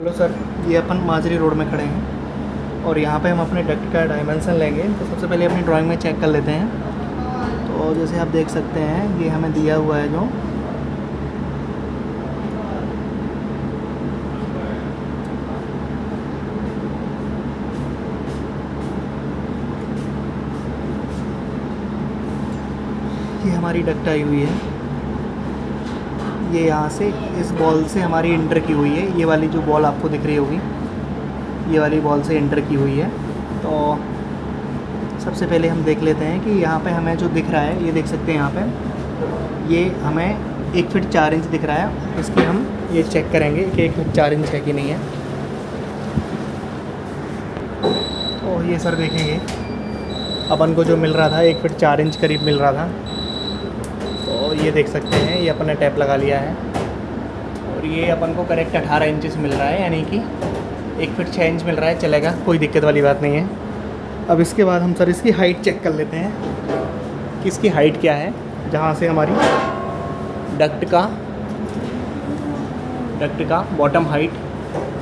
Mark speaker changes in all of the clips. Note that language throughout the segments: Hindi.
Speaker 1: हेलो सर, ये अपन माजरी रोड में खड़े हैं और यहाँ पे हम अपने डक्ट का डायमेंशन लेंगे। तो सबसे पहले अपनी ड्राइंग में चेक कर लेते हैं। तो जैसे आप देख सकते हैं ये हमें दिया हुआ है जो ये हमारी डक्ट आई हुई है। ये यहाँ से इस बॉल से हमारी इंटर की हुई है। ये वाली जो बॉल आपको दिख रही होगी, ये वाली बॉल से इंटर की हुई है। तो सबसे पहले हम देख लेते हैं कि यहाँ पे हमें जो दिख रहा है, ये देख सकते हैं यहाँ पे ये हमें 1 फीट 4 इंच दिख रहा है। इसकी हम ये चेक करेंगे कि 1 फीट 4 इंच है कि नहीं है। तो ये सर देखेंगे अपन को जो मिल रहा था 1 फीट 4 इंच करीब मिल रहा था। तो ये देख सकते हैं ये अपन ने टैप लगा लिया है और ये अपन को करेक्ट 18 इंचेस मिल रहा है, यानी कि 1 फीट 6 इंच मिल रहा है। चलेगा, कोई दिक्कत वाली बात नहीं है। अब इसके बाद हम सर इसकी हाइट चेक कर लेते हैं कि इसकी हाइट क्या है। जहाँ से हमारी डक्ट का बॉटम हाइट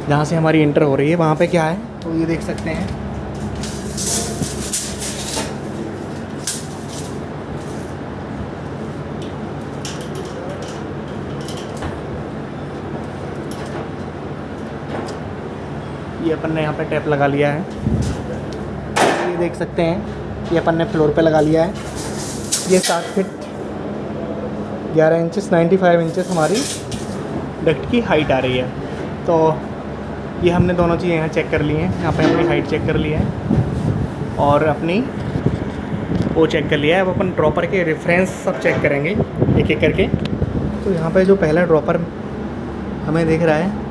Speaker 1: जहाँ से हमारी इंटर हो रही है वहाँ पे क्या है, तो ये देख सकते हैं। ये अपन ने यहाँ पे टैप लगा लिया है। ये देख सकते हैं ये अपन ने फ्लोर पे लगा लिया है। ये 7 फीट 11 इंचेस 95 इंचेस हमारी डक्ट की हाइट आ रही है। तो ये हमने दोनों चीज़ें यहाँ चेक कर ली हैं। यहाँ पे अपनी हाइट चेक कर ली है और अपनी वो चेक कर लिया है। अब अपन ड्रॉपर के रेफरेंस सब चेक करेंगे एक एक करके। तो यहाँ पे जो पहला ड्रॉपर हमें दिख रहा है,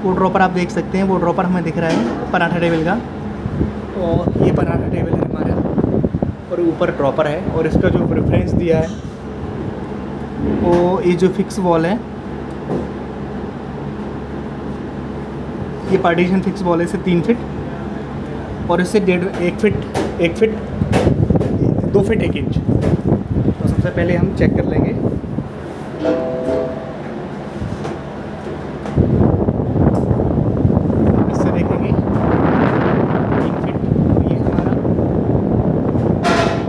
Speaker 1: वो ड्रॉपर आप देख सकते हैं, वो ड्रॉपर हमें दिख रहा है पराठा टेबल का। तो ये पराठा टेबल है हमारा और ऊपर ड्रॉपर है। और इसका जो रेफरेंस दिया है वो ये जो फिक्स वॉल है, ये पार्टीशन फिक्स वॉल है, इसे 3 फीट और इससे 1 फीट 2 फीट 1 इंच। तो सबसे पहले हम चेक कर लेंगे। इससे देखेंगे 3 फीट, ये हमारा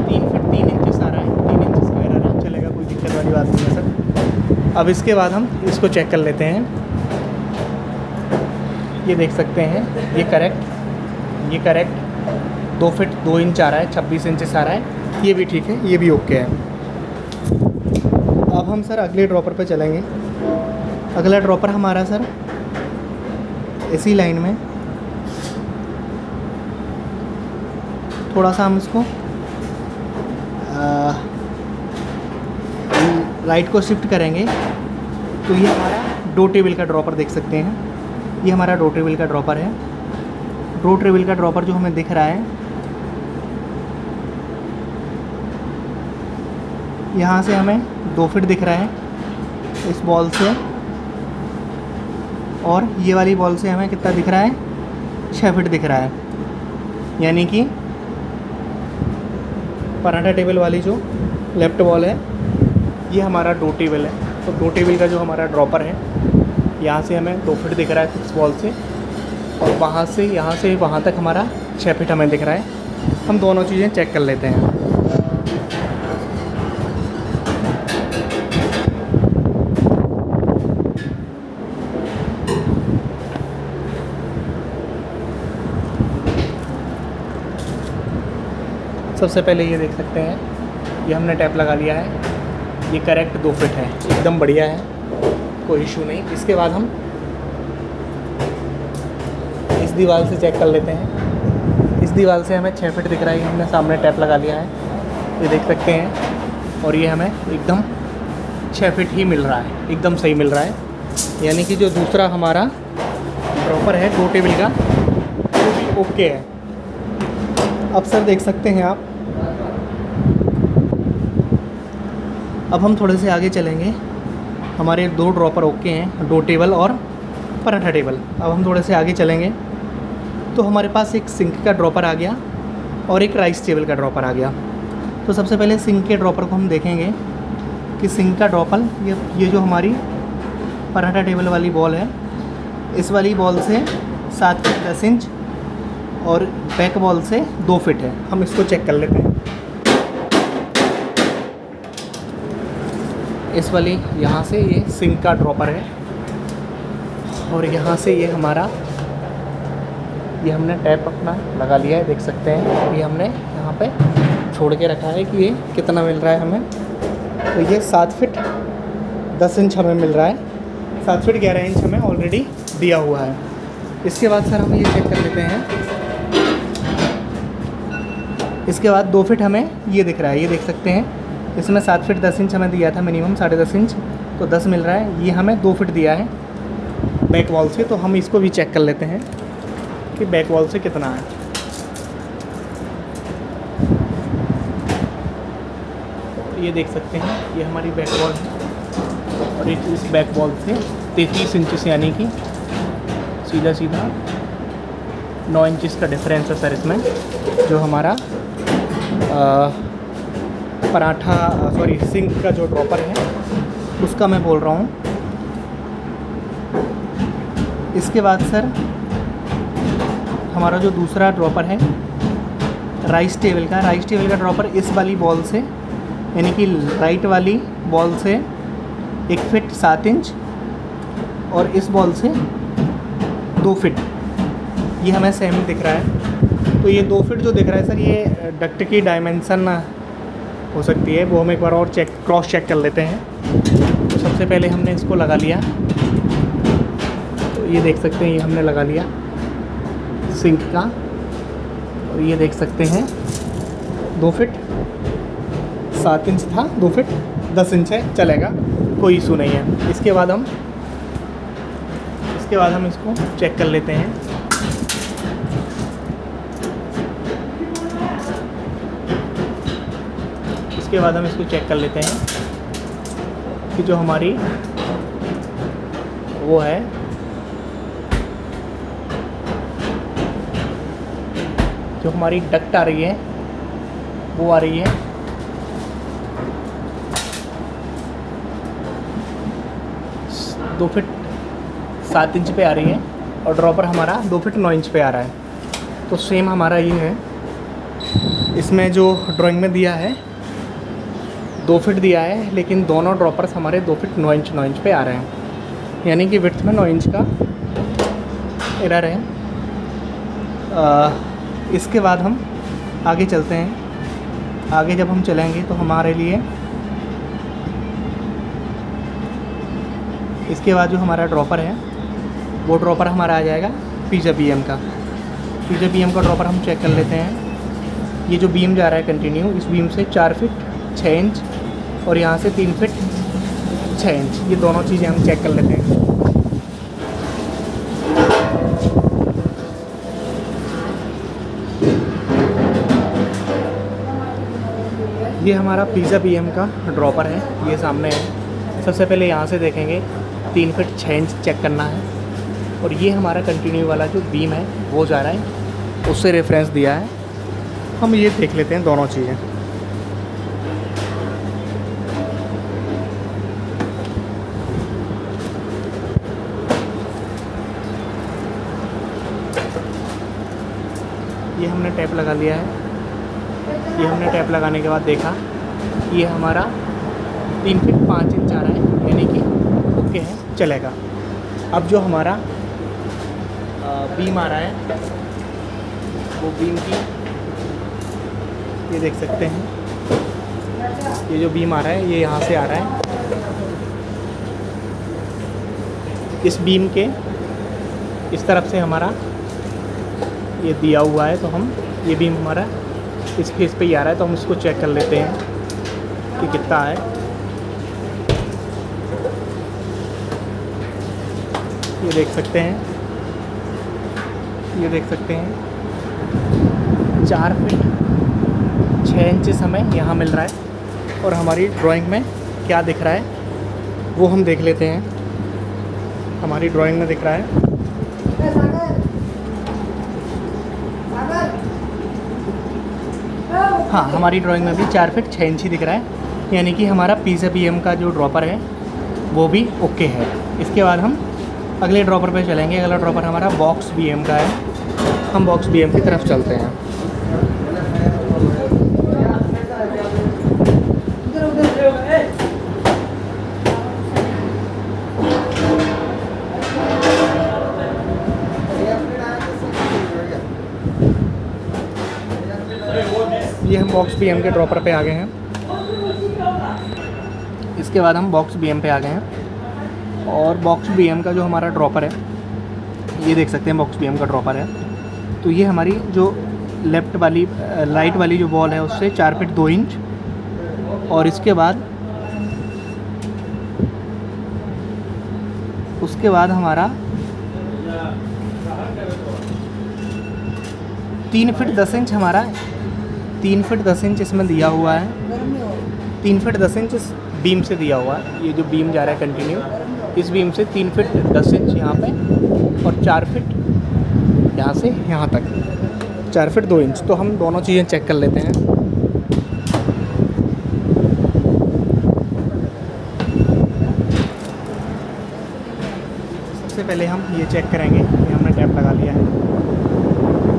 Speaker 1: 3 फीट 3 इंचेस आ रहा है, 3 इंचेस स्क्वायर आ रहा है। चलेगा, कोई दिक्कत वाली बात नहीं है सर। अब इसके बाद हम इसको चेक कर लेते हैं। ये देख सकते हैं ये करेक्ट 2 फीट 2 इंच आ रहा है, 26 इंचेस आ रहा है। ये भी ठीक है, ये भी ओके है। अब हम सर अगले ड्रॉपर पे चलेंगे। अगला ड्रॉपर हमारा सर इसी लाइन में थोड़ा सा हम इसको राइट को शिफ्ट करेंगे। तो ये हमारा डो टेबल का ड्रॉपर देख सकते हैं। ये हमारा डो टेबल का ड्रॉपर है। डो टेबल का ड्रॉपर जो हमें दिख रहा है, यहाँ से हमें 2 फीट दिख रहा है इस बॉल से, और ये वाली बॉल से हमें कितना दिख रहा है, 6 फीट दिख रहा है। यानी कि पराठा टेबल वाली जो लेफ्ट बॉल है ये हमारा डो टेबल है। तो डो टेबल का जो हमारा ड्रॉपर है, यहाँ से हमें 2 फीट दिख रहा है फिक्स बॉल से, और वहाँ से यहाँ से वहाँ तक हमारा 6 फीट हमें दिख रहा है। हम दोनों चीज़ें चेक कर लेते हैं। सबसे पहले ये देख सकते हैं ये हमने टैप लगा लिया है। ये करेक्ट 2 फीट है, एकदम बढ़िया है, कोई इशू नहीं। इसके बाद हम इस दीवार से चेक कर लेते हैं। इस दीवार से हमें 6 फीट दिख रहा है, हमने सामने टैप लगा लिया है, ये देख सकते हैं। और ये हमें एकदम 6 फीट ही मिल रहा है, एकदम सही मिल रहा है। यानी कि जो दूसरा हमारा ड्रॉपर है डो टेबल का, वो भी ओके है। अब सर देख सकते हैं आप, अब हम थोड़े से आगे चलेंगे। हमारे 2 ड्रॉपर ओके हैं, डो टेबल और पराठा टेबल। अब हम थोड़े से आगे चलेंगे तो हमारे पास एक सिंक का ड्रॉपर आ गया और एक राइस टेबल का ड्रॉपर आ गया। तो सबसे पहले सिंक के ड्रॉपर को हम देखेंगे कि सिंक का ड्रॉपर ये जो हमारी पराठा टेबल वाली बॉल है, इस वाली बॉल से 7 फीट 10 इंच और बैक बॉल से 2 फीट है। हम इसको चेक कर लेते हैं। इस वाली यहाँ से ये सिंक का ड्रॉपर है और यहाँ से ये हमारा ये हमने टैप अपना लगा लिया है, देख सकते हैं। ये हमने यहाँ पे छोड़ के रखा है कि ये कितना मिल रहा है हमें। तो ये 7 फीट 10 इंच हमें मिल रहा है, 7 फीट 11 इंच हमें ऑलरेडी दिया हुआ है। इसके बाद सर हम ये चेक कर लेते हैं। इसके बाद 2 फीट हमें ये दिख रहा है, ये देख सकते हैं। इसमें 7 फीट 10 इंच हमें दिया था मिनिमम 10.5 इंच, तो 10 मिल रहा है। ये हमें 2 फीट दिया है बैक वॉल से, तो हम इसको भी चेक कर लेते हैं कि बैक वॉल से कितना है। ये देख सकते हैं, ये हमारी बैक वॉल है और इस बैक वॉल से 33 इंच यानी कि सीधा सीधा 9 इंच का डिफरेंस है सर इसमें। जो हमारा पराठा सिंक का जो ड्रॉपर है उसका मैं बोल रहा हूँ। इसके बाद सर हमारा जो दूसरा ड्रॉपर है राइस टेबल का ड्रॉपर इस वाली बॉल से यानी कि राइट वाली बॉल से 1 फीट 7 इंच और इस बॉल से 2 फीट, ये हमें सेम दिख रहा है। तो ये 2 फीट जो दिख रहा है सर, ये डक्ट की डायमेंशन हो सकती है, वो हम एक बार और क्रॉस चेक कर लेते हैं। तो सबसे पहले हमने इसको लगा लिया, तो ये देख सकते हैं ये हमने लगा लिया सिंक का, और ये देख सकते हैं 2 फीट 7 इंच था, 2 फीट 10 इंच है, चलेगा, कोई इशू नहीं है। इसके बाद हम इसको चेक कर लेते हैं। इसके बाद हम इसको चेक कर लेते हैं कि जो हमारी वो है जो हमारी डक्ट आ रही है वो आ रही है 2 फीट 7 इंच पे आ रही है और ड्रॉपर हमारा 2 फीट 9 इंच पे आ रहा है। तो सेम हमारा ये है, इसमें जो ड्राइंग में दिया है 2 फीट दिया है, लेकिन दोनों ड्रॉपर्स हमारे 2 फीट 9 इंच पे आ रहे हैं, यानी कि विड्थ में 9 इंच का एरर है। इसके बाद हम आगे चलते हैं। आगे जब हम चलेंगे तो हमारे लिए इसके बाद जो हमारा ड्रॉपर है वो ड्रॉपर हमारा आ जाएगा पिज़्ज़ा बीएम का। पिज़्ज़ा बीएम का ड्रॉपर हम चेक कर लेते हैं। ये जो बीम जा रहा है कंटिन्यू, इस बीम से 4 फीट 6 इंच और यहाँ से 3 फीट 6 इंच, ये दोनों चीज़ें हम चेक कर लेते हैं। ये हमारा पिज़्ज़ा बीएम का ड्रॉपर है, ये सामने है। सबसे पहले यहाँ से देखेंगे 3 फीट 6 इंच चेक करना है, और ये हमारा कंटिन्यू वाला जो बीम है वो जा रहा है, उससे रेफरेंस दिया है। हम ये देख लेते हैं दोनों चीज़ें। ये हमने टैप लगा लिया है। ये हमने टैप लगाने के बाद देखा ये हमारा 3 फीट 5 इंच आ रहा है, यानी कि ओके है, चलेगा। अब जो हमारा बीम आ रहा है वो बीम की ये देख सकते हैं, ये जो बीम आ रहा है ये यहाँ से आ रहा है। इस बीम के इस तरफ से हमारा ये दिया हुआ है, तो हम ये बीम हमारा इस फेस पे ही आ रहा है, तो हम इसको चेक कर लेते हैं कि कितना है। ये देख सकते हैं, 4 फीट 6 इंच हमें यहाँ मिल रहा है, और हमारी ड्राइंग में क्या दिख रहा है वो हम देख लेते हैं। हमारी ड्राइंग में दिख रहा है हाँ, हमारी ड्राइंग में भी 4 फीट 6 इंच ही दिख रहा है, यानी कि हमारा पिज़्ज़ा बीएम का जो ड्रॉपर है वो भी ओके है। इसके बाद हम अगले ड्रॉपर पे चलेंगे। अगला ड्रॉपर हमारा बॉक्स बीएम का है। हम बॉक्स बीएम की तरफ चलते हैं। ये हम बॉक्स बीएम के ड्रॉपर पे आ गए हैं। इसके बाद हम बॉक्स बीएम पे आ गए हैं और बॉक्स बीएम का जो हमारा ड्रॉपर है, ये देख सकते हैं बॉक्स बीएम का ड्रॉपर है। तो ये हमारी जो लेफ़्ट वाली लाइट वाली जो वॉल है उससे 4 फीट 2 इंच और उसके बाद हमारा 3 फीट 10 इंच हमारा 3 फीट 10 इंच इसमें दिया हुआ है। 3 फीट 10 इंच इस बीम से दिया हुआ है। ये जो बीम जा रहा है कंटिन्यू, इस बीम से 3 फीट 10 इंच यहाँ पे और 4 फीट यहाँ से यहाँ तक 4 फीट 2 इंच। तो हम दोनों चीज़ें चेक कर लेते हैं। सबसे पहले हम ये चेक करेंगे, ये हमने टैप लगा लिया है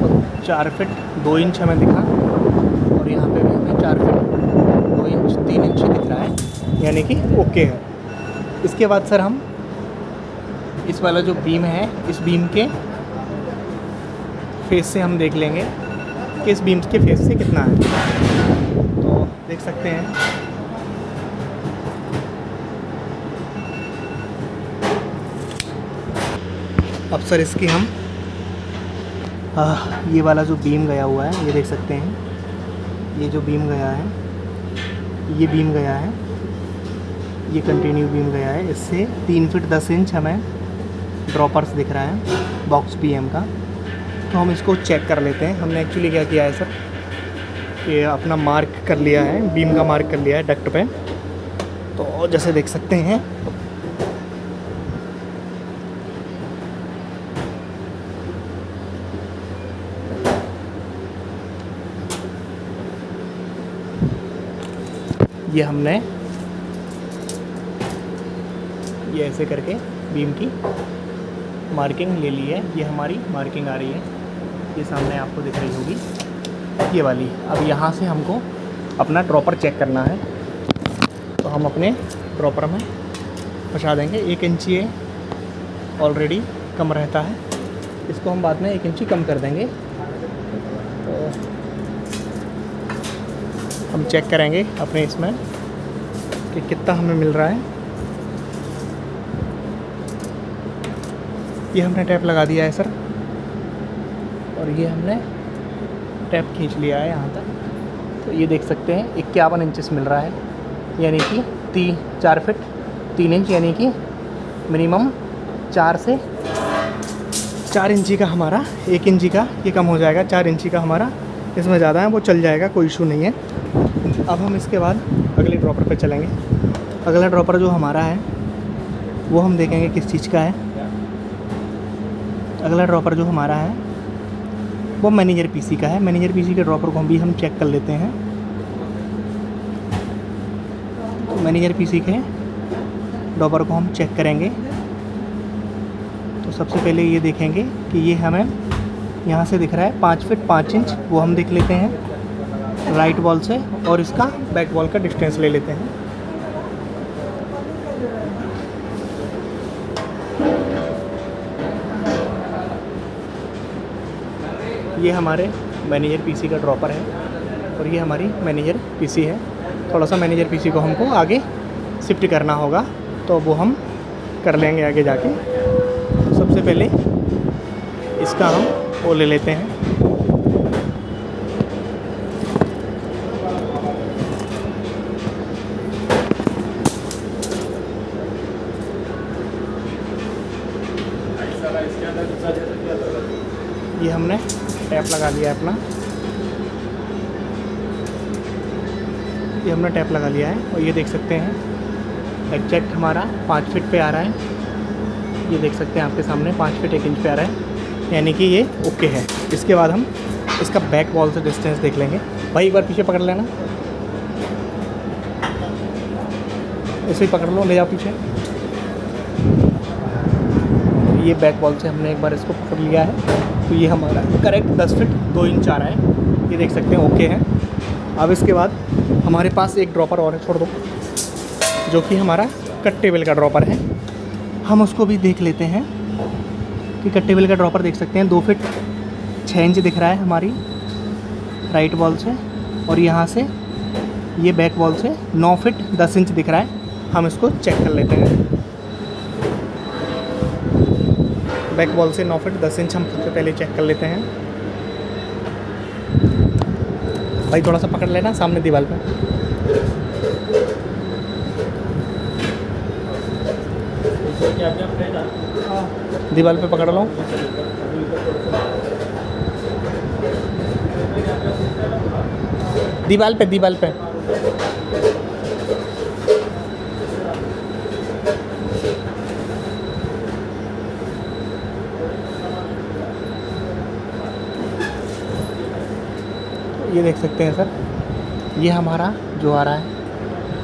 Speaker 1: तो 4 फीट 2 इंच हमें दिखा और यहाँ पे भी हमें 4 फीट 2 इंच 3 इंच दिख रहा है, यानी कि ओके है। इसके बाद सर हम इस वाला जो बीम है, इस बीम के फेस से हम देख लेंगे कि इस बीम के फेस से कितना है। तो देख सकते हैं अब सर इसकी हम ये वाला जो बीम गया हुआ है, ये देख सकते हैं। ये जो बीम गया है, ये बीम गया है, ये कंटिन्यू बीम गया है। इससे 3 फीट 10 इंच हमें ड्रॉपर्स दिख रहा है बॉक्स बीएम का। तो हम इसको चेक कर लेते हैं। हमने एक्चुअली क्या किया है सर, ये अपना मार्क कर लिया है, बीम का मार्क कर लिया है डक्ट पे। तो जैसे देख सकते हैं ये हमने ये ऐसे करके बीम की मार्किंग ले ली है। ये हमारी मार्किंग आ रही है, ये सामने आपको दिख रही होगी ये वाली। अब यहाँ से हमको अपना ड्रॉपर चेक करना है, तो हम अपने ड्रॉपर में फंसा देंगे। 1 इंची ये ऑलरेडी कम रहता है, इसको हम बाद में 1 इंची कम कर देंगे। तो हम चेक करेंगे अपने इसमें कि कितना हमें मिल रहा है। ये हमने टैप लगा दिया है सर और ये हमने टैप खींच लिया है यहाँ तक। तो ये देख सकते हैं 51 इंचेस मिल रहा है, यानी कि 4 फीट 3 इंच, यानी कि मिनिमम 4 से 4 इंची का हमारा 1 इंची का ये कम हो जाएगा। 4 इंची का हमारा इसमें ज़्यादा है, वो चल जाएगा, कोई इशू नहीं है। अब हम इसके बाद अगले ड्रॉपर पे चलेंगे। अगला ड्रॉपर जो हमारा है वो हम देखेंगे किस चीज़ का है। अगला ड्रॉपर जो हमारा है वो मैनेजर पीसी का है। मैनेजर पीसी के ड्रॉपर को हम चेक कर लेते हैं। तो मैनेजर पीसी के ड्रॉपर को हम चेक करेंगे। तो सबसे पहले ये देखेंगे कि ये हमें यहाँ से दिख रहा है 5 फीट 5 इंच, वो हम देख लेते हैं राइट वॉल से, और इसका बैक वॉल का डिस्टेंस ले लेते हैं। ये हमारे मैनेजर पीसी का ड्रॉपर है और ये हमारी मैनेजर पीसी है। थोड़ा सा मैनेजर पीसी को हमको आगे शिफ्ट करना होगा, तो वो हम कर लेंगे आगे जाके। सबसे पहले इसका हम वो ले लेते हैं। ये हमने टैप लगा लिया है अपना, ये हमने टैप लगा लिया है और ये देख सकते हैं एग्जैक्ट हमारा 5 फीट पे आ रहा है। ये देख सकते हैं आपके सामने 5 फीट 1 इंच पे आ रहा है, यानी कि ये ओके है। इसके बाद हम इसका बैक वॉल से डिस्टेंस देख लेंगे। भाई एक बार पीछे पकड़ लेना, ऐसे ही पकड़ लो, ले जाओ पीछे। ये बैक वॉल से हमने एक बार इसको पकड़ लिया है, तो ये हमारा करेक्ट 10 फीट 2 इंच आ रहा है। ये देख सकते हैं ओके है। अब इसके बाद हमारे पास एक ड्रॉपर और है, छोड़ दो, जो कि हमारा कट टेबल का ड्रॉपर है। हम उसको भी देख लेते हैं कि कट टेबल का ड्रॉपर देख सकते हैं 2 फीट 6 इंच दिख रहा है हमारी राइट वॉल से, और यहाँ से ये बैक वॉल से 9 फीट 10 इंच दिख रहा है। हम इसको चेक कर लेते हैं। बैक वॉल से 9 फीट 10 इंच हम सबसे पहले चेक कर लेते हैं। भाई थोड़ा सा पकड़ लेना सामने दीवार पे। दीवार पे पकड़ लो। दीवार पे ये देख सकते हैं सर, ये हमारा जो आ रहा है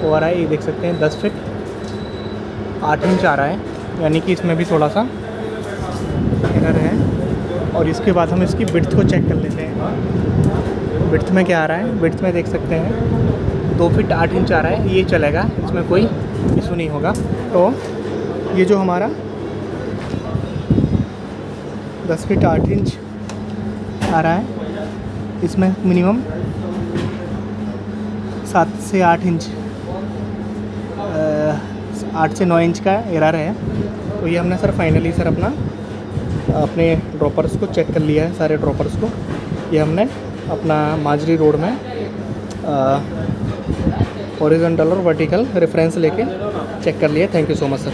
Speaker 1: वो आ रहा है, ये देख सकते हैं 10 फीट 8 इंच आ रहा है, यानी कि इसमें भी थोड़ा सा एरर है। और इसके बाद हम इसकी विड्थ को चेक कर लेते हैं। विड्थ में क्या आ रहा है, विड्थ में देख सकते हैं 2 फीट 8 इंच आ रहा है, ये चलेगा, इसमें कोई इशू नहीं होगा। तो ये जो हमारा 10 फीट 8 इंच आ रहा है, इसमें मिनिमम 7 से 8 इंच 8 से 9 इंच का एरर है। तो ये हमने सर फाइनली सर अपने ड्रॉपर्स को चेक कर लिया है, सारे ड्रॉपर्स को। ये हमने अपना माजरी रोड में हॉरिजॉन्टल और वर्टिकल रेफरेंस लेके चेक कर लिया। Thank you so much sir.